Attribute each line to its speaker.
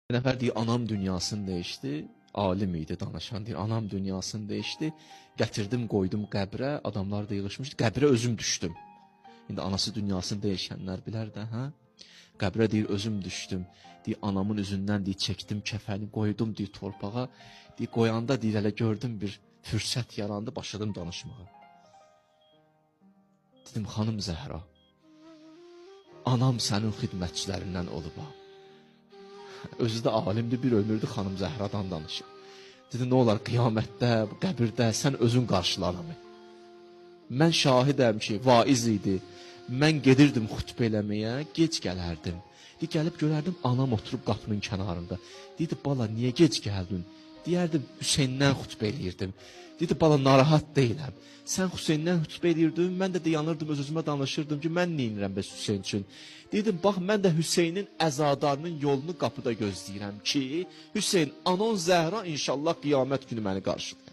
Speaker 1: Bir nəfər deyir, anam dünyasını dəyişdi. Alim idi danışan, deyir, anam dünyasını dəyişdi. Gətirdim, qoydum qəbrə, adamlar da yığışmışdı. Qəbrə özüm düşdüm. İndi anası dünyasını dəyişənlər bilər də, hə? Qəbrə deyir, özüm düşdüm. Deyir, anamın üzündən deyir, çəkdim kəfəni, qoydum deyir torpağa. Deyir, qoyanda deyir, hələ gördüm bir fürsət yarandı, başladım danışmağa. Dedim, xanım Zəhra, anam sənin xidmətçilərindən olub ha. Özü də alimdir, bir ömürdür xanım Zəhradan danışır. Dedi, nə olar qiyamətdə, qəbirdə sən özün qarşılanamı. Mən şahidəm ki, vaiz idi. Mən gedirdim xütbə eləməyə, gec gələrdim. Gəlib görərdim, anam oturub qapının kənarında. Dedi, bala, niyə gec gəldin? Deyərdim, Hüseyndən xütbə eləyirdim. Dedi, bala, narahat deyiləm. Sən Hüseyndən xütbə eləyirdin, mən də dayanırdım, öz-özümə danışırdım ki, mən neyinirəm bəs Hüseyn üçün? Dedim, bax, mən də Hüseynin əzadarının yolunu qapıda gözləyirəm ki, Hüseyn, anon Zəhra inşallah qiyamət günü məni qarşılayır.